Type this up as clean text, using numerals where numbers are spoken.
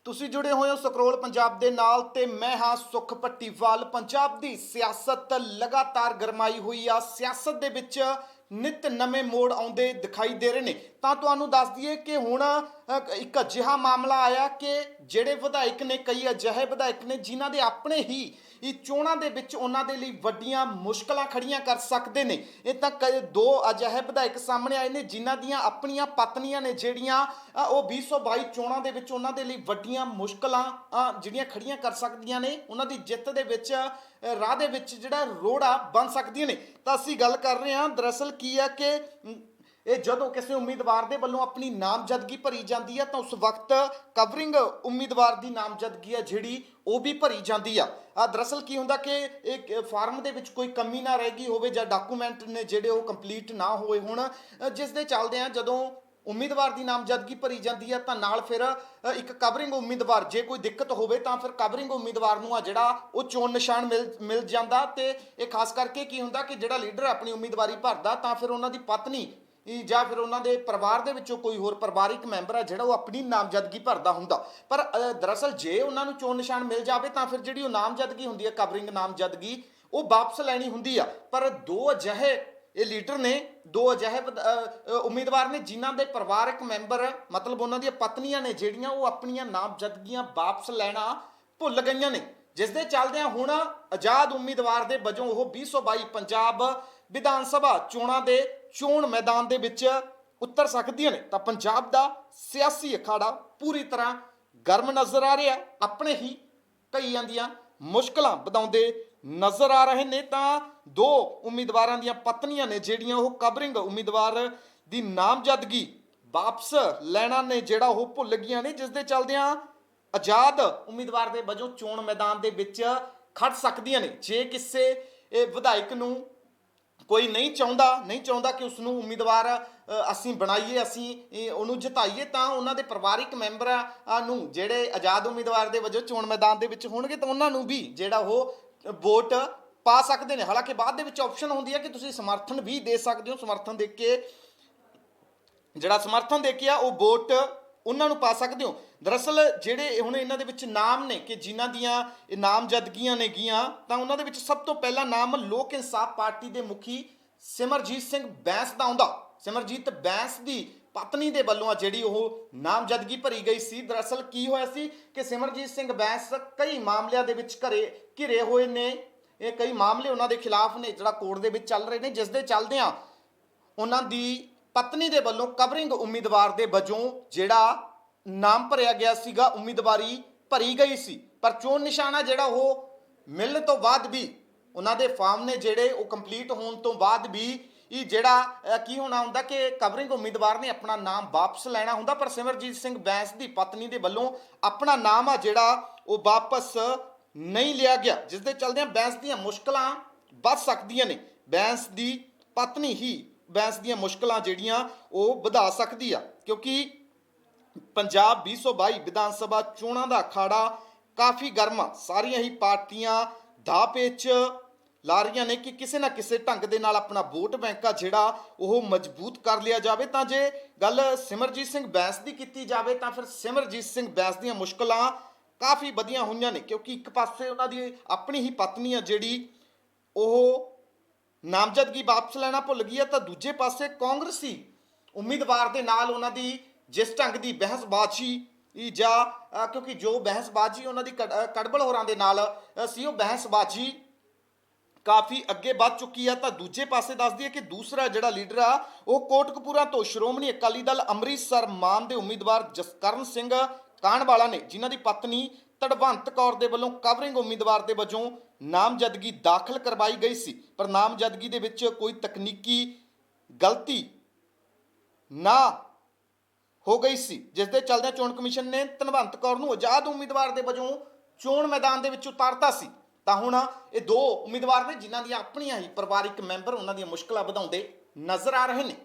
ਤੁਸੀਂ ਜੁੜੇ ਹੋਏ ਹੋ ਸਕਰੋਲ ਪੰਜਾਬ ਦੇ ਨਾਲ ਤੇ ਮੈਂ ਹਾਂ ਸੁਖ ਭੱਟੀਵਾਲ। ਪੰਜਾਬ ਦੀ ਸਿਆਸਤ ਲਗਾਤਾਰ ਗਰਮਾਈ ਹੋਈ ਆ। ਸਿਆਸਤ ਦੇ ਵਿੱਚ ਨਿਤ ਨਵੇਂ ਮੋੜ ਆਉਂਦੇ ਦਿਖਾਈ ਦੇ ਰਹੇ ਨੇ। ਤਾਂ ਤੁਹਾਨੂੰ ਦੱਸ ਦਈਏ ਕਿ ਹੁਣ ਇੱਕ ਅਜਿਹਾ ਮਾਮਲਾ ਆਇਆ ਕਿ ਜਿਹੜੇ ਵਿਧਾਇਕ ਨੇ, ਕਈ ਅਜਿਹੇ ਵਿਧਾਇਕ ਨੇ ਜਿਨ੍ਹਾਂ ਦੇ ਆਪਣੇ ਹੀ ਚੋਣਾਂ ਦੇ ਵਿੱਚ ਉਹਨਾਂ ਦੇ ਲਈ ਵੱਡੀਆਂ ਮੁਸ਼ਕਲਾਂ ਖੜੀਆਂ ਕਰ ਸਕਦੇ ਨੇ। ਇਹ ਤਾਂ ਦੋ ਅਜਿਹੇ ਵਿਧਾਇਕ ਸਾਹਮਣੇ ਆਏ ਨੇ ਜਿਨ੍ਹਾਂ ਦੀਆਂ ਆਪਣੀਆਂ ਪਤਨੀਆਂ ਨੇ ਜਿਹੜੀਆਂ ਉਹ 2022 ਚੋਣਾਂ ਦੇ ਵਿੱਚ ਉਹਨਾਂ ਦੇ ਲਈ ਵੱਡੀਆਂ ਮੁਸ਼ਕਲਾਂ ਜਿਹੜੀਆਂ ਖੜੀਆਂ ਕਰ ਸਕਦੀਆਂ ਨੇ, ਉਹਨਾਂ ਦੀ ਜਿੱਤ ਦੇ ਵਿੱਚ ਰਾਹ ਦੇ ਵਿੱਚ ਜਿਹੜਾ ਰੋੜਾ ਬਣ ਸਕਦੀਆਂ ਨੇ। ਤਾਂ ਅਸੀਂ ਗੱਲ ਕਰ ਰਹੇ ਹਾਂ, ਦਰਅਸਲ ਕੀ ਹੈ ਕਿ ਇਹ ਜਦੋਂ ਕਿਸੇ ਉਮੀਦਵਾਰ ਦੇ ਵੱਲੋਂ ਆਪਣੀ ਨਾਮਜ਼ਦਗੀ ਭਰੀ ਜਾਂਦੀ ਹੈ ਤਾਂ ਉਸ ਵਕਤ ਕਵਰਿੰਗ ਉਮੀਦਵਾਰ ਦੀ ਨਾਮਜ਼ਦਗੀ ਹੈ ਜਿਹੜੀ ਉਹ ਵੀ ਭਰੀ ਜਾਂਦੀ ਆ। ਦਰਅਸਲ ਕੀ ਹੁੰਦਾ ਕਿ ਇਹ ਫਾਰਮ ਦੇ ਵਿੱਚ ਕੋਈ ਕਮੀ ਨਾ ਰਹਿ ਗਈ ਹੋਵੇ ਜਾਂ ਡਾਕੂਮੈਂਟ ਨੇ ਜਿਹੜੇ ਉਹ ਕੰਪਲੀਟ ਨਾ ਹੋਏ ਹੋਣ, ਜਿਸ ਦੇ ਚੱਲਦੇ ਆ ਜਦੋਂ ਉਮੀਦਵਾਰ ਦੀ ਨਾਮਜ਼ਦਗੀ ਭਰੀ ਜਾਂਦੀ ਹੈ ਤਾਂ ਨਾਲ ਫਿਰ ਇੱਕ ਕਵਰਿੰਗ ਉਮੀਦਵਾਰ, ਜੇ ਕੋਈ ਦਿੱਕਤ ਹੋਵੇ ਤਾਂ ਫਿਰ ਕਵਰਿੰਗ ਉਮੀਦਵਾਰ ਨੂੰ ਆ ਜਿਹੜਾ ਉਹ ਚੋਣ ਨਿਸ਼ਾਨ ਮਿਲ ਜਾਂਦਾ। ਤੇ ਇਹ ਖਾਸ ਕਰਕੇ ਕੀ ਹੁੰਦਾ ਕਿ ਜਿਹੜਾ ਲੀਡਰ ਆਪਣੀ ਉਮੀਦਵਾਰੀ ਭਰਦਾ ਤਾਂ ਫਿਰ ਉਹਨਾਂ ਦੀ ਪਤਨੀ ਜਾਂ ਫਿਰ ਉਹਨਾਂ ਦੇ ਪਰਿਵਾਰ ਦੇ ਵਿੱਚੋਂ ਕੋਈ ਹੋਰ ਪਰਿਵਾਰਿਕ ਮੈਂਬਰ ਹੈ ਜਿਹੜਾ ਉਹ ਆਪਣੀ ਨਾਮਜ਼ਦਗੀ ਭਰਦਾ ਹੁੰਦਾ। ਪਰ ਦਰਅਸਲ ਜੇ ਉਹਨਾਂ ਨੂੰ ਚੋਣ ਨਿਸ਼ਾਨ ਮਿਲ ਜਾਵੇ ਤਾਂ ਫਿਰ ਜਿਹੜੀ ਉਹ ਨਾਮਜ਼ਦਗੀ ਹੁੰਦੀ ਹੈ, ਕਵਰਿੰਗ ਨਾਮਜ਼ਦਗੀ, ਉਹ ਵਾਪਸ ਲੈਣੀ ਹੁੰਦੀ ਆ। ਪਰ ਦੋ ਅਜਿਹੇ ਇਹ ਲੀਡਰ ਨੇ, ਦੋ ਅਜਿਹੇ ਉਮੀਦਵਾਰ ਨੇ ਜਿਨ੍ਹਾਂ ਦੇ ਪਰਿਵਾਰਕ ਮੈਂਬਰ, ਮਤਲਬ ਉਹਨਾਂ ਦੀਆਂ ਪਤਨੀਆਂ ਨੇ ਜਿਹੜੀਆਂ ਉਹ ਆਪਣੀਆਂ ਨਾਮਜ਼ਦਗੀਆਂ ਵਾਪਸ ਲੈਣਾ ਭੁੱਲ ਗਈਆਂ ਨੇ, ਜਿਸ ਦੇ ਚੱਲਦਿਆਂ ਹੁਣ ਆਜ਼ਾਦ ਉਮੀਦਵਾਰ ਦੇ ਵਜੋਂ ਉਹ 2022 ਪੰਜਾਬ ਵਿਧਾਨ ਸਭਾ ਚੋਣਾਂ ਦੇ ਚੋਣ ਮੈਦਾਨ ਦੇ ਵਿੱਚ ਉਤਰ ਸਕਦੀਆਂ ਨੇ। ਤਾਂ ਪੰਜਾਬ ਦਾ ਸਿਆਸੀ ਅਖਾੜਾ ਪੂਰੀ ਤਰ੍ਹਾਂ ਗਰਮ ਨਜ਼ਰ ਆ ਰਿਹਾ, ਆਪਣੇ ਹੀ ਕਈਆਂ ਦੀਆਂ ਮੁਸ਼ਕਲਾਂ ਵਧਾਉਂਦੇ ਨਜ਼ਰ ਆ ਰਹੇ ਨੇ। ਤਾਂ ਦੋ ਉਮੀਦਵਾਰਾਂ ਦੀਆਂ ਪਤਨੀਆਂ ਨੇ ਜਿਹੜੀਆਂ ਉਹ ਕਵਰਿੰਗ ਉਮੀਦਵਾਰ ਦੀ ਨਾਮਜ਼ਦਗੀ ਵਾਪਸ ਲੈਣਾ ਨੇ ਜਿਹੜਾ ਉਹ ਭੁੱਲ ਗਈਆਂ ਨੇ, ਜਿਸ ਦੇ ਚੱਲਦਿਆਂ ਆਜ਼ਾਦ ਉਮੀਦਵਾਰ ਦੇ ਵਜੋਂ ਚੋਣ ਮੈਦਾਨ ਦੇ ਵਿੱਚ ਖੜ ਸਕਦੀਆਂ ਨੇ। ਜੇ ਕਿਸੇ ਵਿਧਾਇਕ ਨੂੰ ਕੋਈ ਨਹੀਂ ਚਾਹੁੰਦਾ ਕਿ ਉਸ ਨੂੰ ਉਮੀਦਵਾਰ ਅਸੀਂ ਬਣਾਈਏ, ਅਸੀਂ ਉਹਨੂੰ ਜਿਤਾਈਏ, ਤਾਂ ਉਹਨਾਂ ਦੇ ਪਰਿਵਾਰਿਕ ਮੈਂਬਰਾਂ ਨੂੰ ਜਿਹੜੇ ਆਜ਼ਾਦ ਉਮੀਦਵਾਰ ਦੇ ਵਜੋਂ ਚੋਣ ਮੈਦਾਨ ਦੇ ਵਿੱਚ ਹੋਣਗੇ ਤਾਂ ਉਹਨਾਂ ਨੂੰ ਵੀ ਜਿਹੜਾ ਉਹ ਵੋਟ ਪਾ ਸਕਦੇ ਨੇ। ਹਾਲਾਂਕਿ ਬਾਅਦ ਦੇ ਵਿੱਚ ਆਪਸ਼ਨ ਹੁੰਦੀ ਹੈ ਕਿ ਤੁਸੀਂ ਸਮਰਥਨ ਵੀ ਦੇ ਸਕਦੇ ਹੋ, ਸਮਰਥਨ ਦੇ ਕੇ ਉਹ ਵੋਟ ਉਹਨਾਂ ਨੂੰ ਪਾ ਸਕਦੇ ਹੋ। ਦਰਅਸਲ ਜਿਹੜੇ ਹੁਣ ਇਹਨਾਂ ਦੇ ਵਿੱਚ ਨਾਮ ਨੇ ਕਿ ਜਿਨ੍ਹਾਂ ਦੀਆਂ ਇਹ ਨਾਮਜ਼ਦਗੀਆਂ ਨੇਗੀਆਂ, ਤਾਂ ਉਹਨਾਂ ਦੇ ਵਿੱਚ ਸਭ ਤੋਂ ਪਹਿਲਾ ਨਾਮ ਲੋਕ ਇਨਸਾਫ ਪਾਰਟੀ ਦੇ ਮੁਖੀ ਸਿਮਰਜੀਤ ਸਿੰਘ ਬੈਂਸ ਦਾ ਆਉਂਦਾ। ਸਿਮਰਜੀਤ ਬੈਂਸ ਦੀ ਪਤਨੀ ਦੇ ਵੱਲੋਂ ਜਿਹੜੀ ਉਹ ਨਾਮਜ਼ਦਗੀ ਭਰੀ ਗਈ ਸੀ। ਦਰਅਸਲ ਕੀ ਹੋਇਆ ਸੀ ਕਿ ਸਿਮਰਜੀਤ ਸਿੰਘ ਬੈਂਸ ਕਈ ਮਾਮਲਿਆਂ ਦੇ ਵਿੱਚ ਘਿਰੇ ਹੋਏ ਨੇ। ਇਹ ਕਈ ਮਾਮਲੇ ਉਹਨਾਂ ਦੇ ਖਿਲਾਫ ਨੇ ਜਿਹੜਾ ਕੋਰਟ ਦੇ ਵਿੱਚ ਚੱਲ ਰਹੇ ਨੇ, ਜਿਸ ਦੇ ਚੱਲਦਿਆਂ ਉਹਨਾਂ ਦੀ ਪਤਨੀ ਦੇ ਵੱਲੋਂ ਕਵਰਿੰਗ ਉਮੀਦਵਾਰ ਦੇ ਵਜੋਂ ਜਿਹੜਾ ਨਾਮ ਭਰਿਆ ਗਿਆ ਸੀਗਾ, ਉਮੀਦਵਾਰੀ ਭਰੀ ਗਈ ਸੀ। ਪਰ ਚੋਣ ਨਿਸ਼ਾਨਾ ਜਿਹੜਾ ਉਹ ਮਿਲਣ ਤੋਂ ਬਾਅਦ ਵੀ, ਉਹਨਾਂ ਦੇ ਫਾਰਮ ਨੇ ਜਿਹੜੇ ਉਹ ਕੰਪਲੀਟ ਹੋਣ ਤੋਂ ਬਾਅਦ ਵੀ ਇਹ ਜਿਹੜਾ ਕੀ ਹੋਣਾ ਹੁੰਦਾ ਕਿ ਕਵਰਿੰਗ ਉਮੀਦਵਾਰ ਨੇ ਆਪਣਾ ਨਾਮ ਵਾਪਸ ਲੈਣਾ ਹੁੰਦਾ। ਪਰ ਸਿਮਰਜੀਤ ਸਿੰਘ ਬੈਂਸ ਦੀ ਪਤਨੀ ਦੇ ਵੱਲੋਂ ਆਪਣਾ ਨਾਮ ਆ ਜਿਹੜਾ ਉਹ ਵਾਪਸ ਨਹੀਂ ਲਿਆ ਗਿਆ, ਜਿਸ ਦੇ ਚੱਲਦਿਆਂ ਬੈਂਸ ਦੀਆਂ ਮੁਸ਼ਕਲਾਂ ਵੱਧ ਸਕਦੀਆਂ ਨੇ। ਬੈਂਸ ਦੀ ਪਤਨੀ ਹੀ ਬੈਂਸ ਦੀਆਂ ਮੁਸ਼ਕਲਾਂ ਜਿਹੜੀਆਂ ਉਹ ਵਧਾ ਸਕਦੀ ਆ, ਕਿਉਂਕਿ ਪੰਜਾਬ 2022 ਵਿਧਾਨ ਸਭਾ ਚੋਣਾਂ ਦਾ ਅਖਾੜਾ ਕਾਫੀ ਗਰਮ ਆ। ਸਾਰੀਆਂ ਹੀ ਪਾਰਟੀਆਂ ਦਾ ਪੇਚ ਲਾ ਰਹੀਆਂ ਨੇ ਕਿ ਕਿਸੇ ਨਾ ਕਿਸੇ ਢੰਗ ਦੇ ਨਾਲ ਆਪਣਾ ਵੋਟ ਬੈਂਕ ਆ ਜਿਹੜਾ ਉਹ ਮਜ਼ਬੂਤ ਕਰ ਲਿਆ ਜਾਵੇ। ਤਾਂ ਜੇ ਗੱਲ ਸਿਮਰਜੀਤ ਸਿੰਘ ਬੈਂਸ ਦੀ ਕੀਤੀ ਜਾਵੇ ਤਾਂ ਫਿਰ ਸਿਮਰਜੀਤ ਸਿੰਘ ਬੈਂਸ ਦੀਆਂ ਮੁਸ਼ਕਲਾਂ ਕਾਫੀ ਵਧੀਆਂ ਹੋਈਆਂ ਨੇ, ਕਿਉਂਕਿ ਇੱਕ ਪਾਸੇ ਉਹਨਾਂ ਦੀ ਆਪਣੀ ਹੀ ਪਤਨੀ ਆ ਜਿਹੜੀ ਉਹ ਨਾਮਜ਼ਦਗੀ ਵਾਪਸ ਲੈਣਾ ਭੁੱਲ ਗਈ ਹੈ, ਤਾਂ ਦੂਜੇ ਪਾਸੇ ਕਾਂਗਰਸੀ ਉਮੀਦਵਾਰ ਦੇ ਨਾਲ ਉਹਨਾਂ ਦੀ ਜਿਸ ਢੰਗ ਦੀ ਬਹਿਸਬਾਜ਼ੀ ਜਾਂ ਕਿਉਂਕਿ ਜੋ ਬਹਿਸਬਾਜ਼ੀ ਉਹਨਾਂ ਦੀ ਕੜਬਲ ਹੋਰਾਂ ਦੇ ਨਾਲ ਸੀ, ਉਹ ਬਹਿਸਬਾਜ਼ੀ ਕਾਫੀ ਅੱਗੇ ਵੱਧ ਚੁੱਕੀ ਆ। ਤਾਂ ਦੂਜੇ ਪਾਸੇ ਦੱਸ ਦਈਏ ਕਿ ਦੂਸਰਾ ਜਿਹੜਾ ਲੀਡਰ ਆ ਉਹ ਕੋਟਕਪੂਰਾ ਤੋਂ ਸ਼੍ਰੋਮਣੀ ਅਕਾਲੀ ਦਲ ਅੰਮ੍ਰਿਤਸਰ ਮਾਨ ਦੇ ਉਮੀਦਵਾਰ ਜਸਕਰਨ ਸਿੰਘ ਕਾਹਨਵਾਲਾ ਨੇ, ਜਿਨ੍ਹਾਂ ਦੀ ਪਤਨੀ ਤੜਵੰਤ ਕੌਰ ਦੇ ਵੱਲੋਂ ਕਵਰਿੰਗ ਉਮੀਦਵਾਰ ਦੇ ਵਜੋਂ ਨਾਮਜ਼ਦਗੀ ਦਾਖਲ ਕਰਵਾਈ ਗਈ ਸੀ। ਪਰ ਨਾਮਜ਼ਦਗੀ ਦੇ ਵਿੱਚ ਕੋਈ ਤਕਨੀਕੀ ਗਲਤੀ ਨਾ ਹੋ ਗਈ ਸੀ, ਜਿਸ ਦੇ ਚੱਲਦਿਆਂ ਚੋਣ ਕਮਿਸ਼ਨ ਨੇ ਤੜਵੰਤ ਕੌਰ ਨੂੰ ਆਜ਼ਾਦ ਉਮੀਦਵਾਰ ਦੇ ਵਜੋਂ ਚੋਣ ਮੈਦਾਨ ਦੇ ਵਿੱਚ ਉਤਾਰਤਾ ਸੀ। ਤਾਂ ਹੁਣ ਇਹ ਦੋ ਉਮੀਦਵਾਰ ਨੇ ਜਿਨ੍ਹਾਂ ਦੀਆਂ ਆਪਣੀਆਂ ਹੀ ਪਰਿਵਾਰਿਕ ਮੈਂਬਰ ਉਹਨਾਂ ਦੀਆਂ ਮੁਸ਼ਕਲਾਂ ਵਧਾਉਂਦੇ ਨਜ਼ਰ ਆ ਰਹੇ ਨੇ।